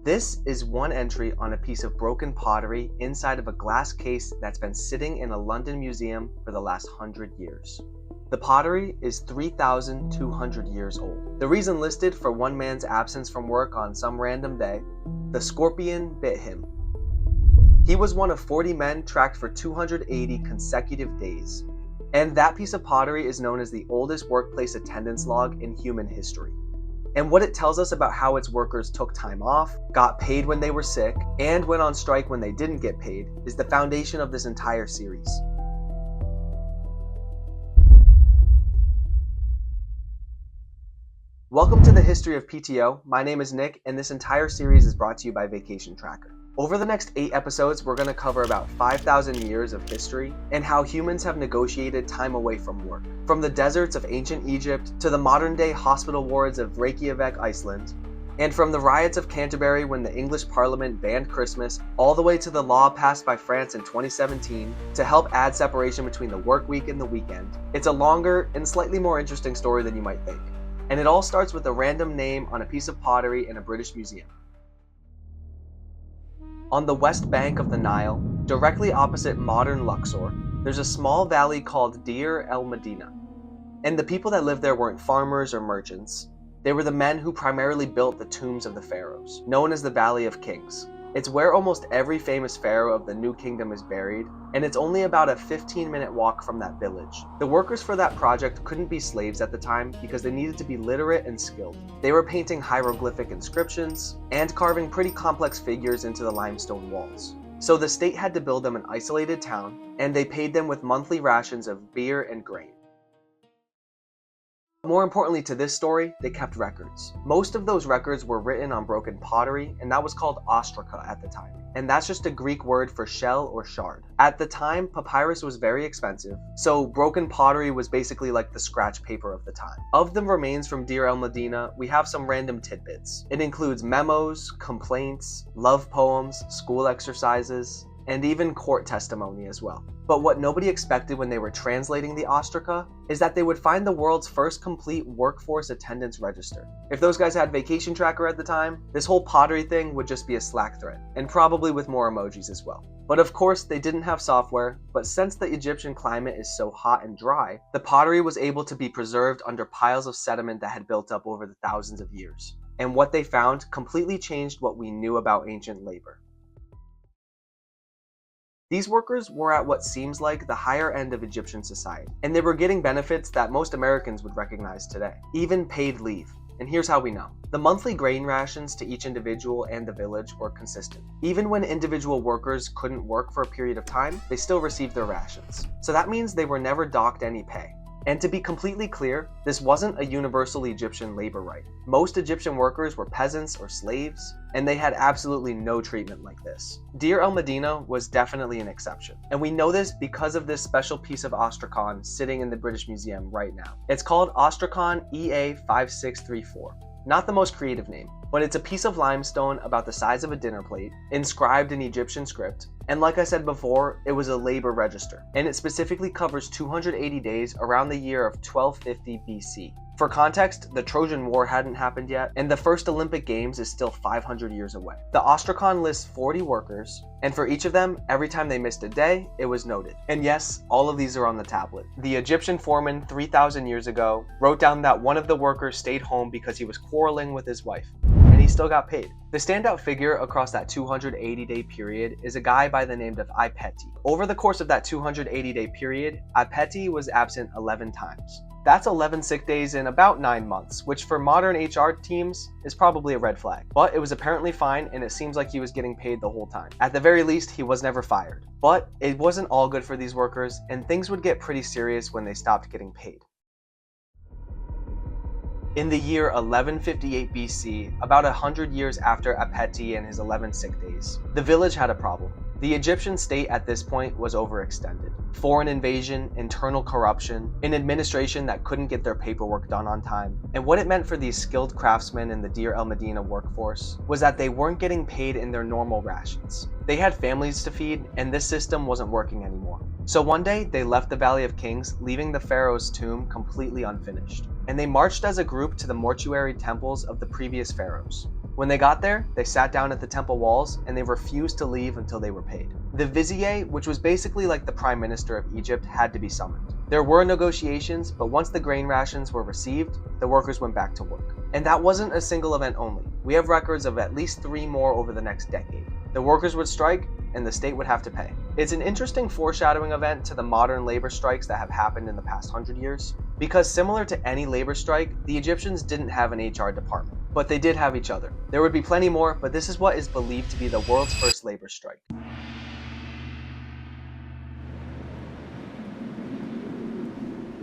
This is one entry on a piece of broken pottery inside of a glass case that's been sitting in a London museum for the last 100 years. The pottery is 3,200 years old. The reason listed for one man's absence from work on some random day: the scorpion bit him. He was one of 40 men tracked for 280 consecutive days. And that piece of pottery is known as the oldest workplace attendance log in human history. And what it tells us about how its workers took time off, got paid when they were sick, and went on strike when they didn't get paid is the foundation of this entire series. Welcome to the History of PTO. My name is Nick, and this entire series is brought to you by Vacation Tracker. Over the next 8 episodes, we're going to cover about 5,000 years of history and how humans have negotiated time away from work. From the deserts of ancient Egypt to the modern-day hospital wards of Reykjavik, Iceland, and from the riots of Canterbury when the English Parliament banned Christmas, all the way to the law passed by France in 2017 to help add separation between the work week and the weekend. It's a longer and slightly more interesting story than you might think. And it all starts with a random name on a piece of pottery in a British museum. On the west bank of the Nile, directly opposite modern Luxor, there's a small valley called Deir El-Medina. And the people that lived there weren't farmers or merchants. They were the men who primarily built the tombs of the pharaohs, known as the Valley of Kings. It's where almost every famous pharaoh of the New Kingdom is buried, and it's only about a 15-minute walk from that village. The workers for that project couldn't be slaves at the time because they needed to be literate and skilled. They were painting hieroglyphic inscriptions and carving pretty complex figures into the limestone walls. So the state had to build them an isolated town, and they paid them with monthly rations of beer and grain. More importantly to this story, they kept records. Most of those records were written on broken pottery, and that was called Ostracon at the time. And that's just a Greek word for shell or shard. At the time, papyrus was very expensive, so broken pottery was basically like the scratch paper of the time. Of the remains from Deir El-Medina, we have some random tidbits. It includes memos, complaints, love poems, school exercises, and even court testimony as well. But what nobody expected when they were translating the Ostracon is that they would find the world's first complete workforce attendance register. If those guys had Vacation Tracker at the time, this whole pottery thing would just be a Slack thread, and probably with more emojis as well. But of course, they didn't have software, but since the Egyptian climate is so hot and dry, the pottery was able to be preserved under piles of sediment that had built up over the thousands of years. And what they found completely changed what we knew about ancient labor. These workers were at what seems like the higher end of Egyptian society, and they were getting benefits that most Americans would recognize today, even paid leave. And here's how we know. The monthly grain rations to each individual and the village were consistent. Even when individual workers couldn't work for a period of time, they still received their rations. So that means they were never docked any pay. And to be completely clear, this wasn't a universal Egyptian labor right. Most Egyptian workers were peasants or slaves, and they had absolutely no treatment like this. Deir El-Medina was definitely an exception. And we know this because of this special piece of Ostracon sitting in the British Museum right now. It's called Ostracon EA5634. Not the most creative name, but it's a piece of limestone about the size of a dinner plate, inscribed in Egyptian script, and like I said before, it was a labor register, and it specifically covers 280 days around the year of 1250 BC. For context, the Trojan War hadn't happened yet, and the first Olympic Games is still 500 years away. The Ostracon lists 40 workers, and for each of them, every time they missed a day, it was noted. And yes, all of these are on the tablet. The Egyptian foreman 3,000 years ago wrote down that one of the workers stayed home because he was quarreling with his wife, and he still got paid. The standout figure across that 280-day period is a guy by the name of Ipetti. Over the course of that 280-day period, Ipetti was absent 11 times. That's 11 sick days in about 9 months, which for modern HR teams is probably a red flag. But it was apparently fine, and it seems like he was getting paid the whole time. At the very least, he was never fired. But it wasn't all good for these workers, and things would get pretty serious when they stopped getting paid. In the year 1158 BC, about 100 years after Ipetti and his 11 sick days, the village had a problem. The Egyptian state at this point was overextended. Foreign invasion, internal corruption, an administration that couldn't get their paperwork done on time. And what it meant for these skilled craftsmen in the Deir El-Medina workforce was that they weren't getting paid in their normal rations. They had families to feed, and this system wasn't working anymore. So one day, they left the Valley of Kings, leaving the Pharaoh's tomb completely unfinished. And they marched as a group to the mortuary temples of the previous pharaohs. When they got there, they sat down at the temple walls and they refused to leave until they were paid. The vizier, which was basically like the prime minister of Egypt, had to be summoned. There were negotiations, but once the grain rations were received, the workers went back to work. And that wasn't a single event only. We have records of at least 3 more over the next decade. The workers would strike, and the state would have to pay. It's an interesting foreshadowing event to the modern labor strikes that have happened in the past 100 years, because similar to any labor strike, the Egyptians didn't have an HR department, but they did have each other. There would be plenty more, but this is what is believed to be the world's first labor strike.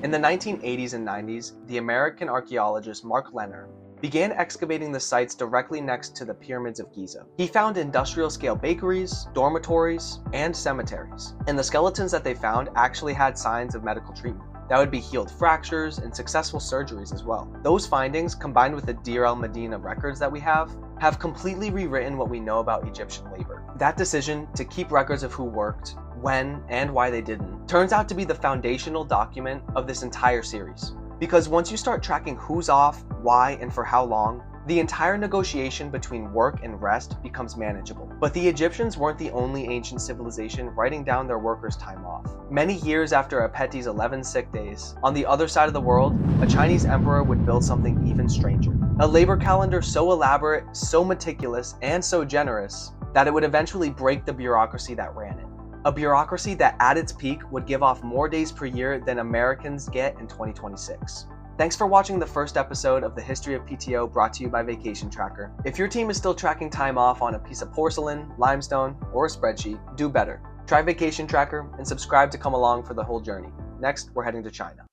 In the 1980s and 90s, the American archaeologist Mark Lenner began excavating the sites directly next to the pyramids of Giza. He found industrial-scale bakeries, dormitories, and cemeteries. And the skeletons that they found actually had signs of medical treatment. That would be healed fractures and successful surgeries as well. Those findings, combined with the Deir El-Medina records that we have completely rewritten what we know about Egyptian labor. That decision to keep records of who worked, when, and why they didn't, turns out to be the foundational document of this entire series. Because once you start tracking who's off, why, and for how long, the entire negotiation between work and rest becomes manageable. But the Egyptians weren't the only ancient civilization writing down their workers' time off. Many years after Ipetti's 11 sick days, on the other side of the world, a Chinese emperor would build something even stranger. A labor calendar so elaborate, so meticulous, and so generous that it would eventually break the bureaucracy that ran it. A bureaucracy that at its peak would give off more days per year than Americans get in 2026. Thanks for watching the first episode of the History of PTO brought to you by Vacation Tracker. If your team is still tracking time off on a piece of porcelain, limestone, or a spreadsheet, do better. Try Vacation Tracker and subscribe to come along for the whole journey. Next, we're heading to China.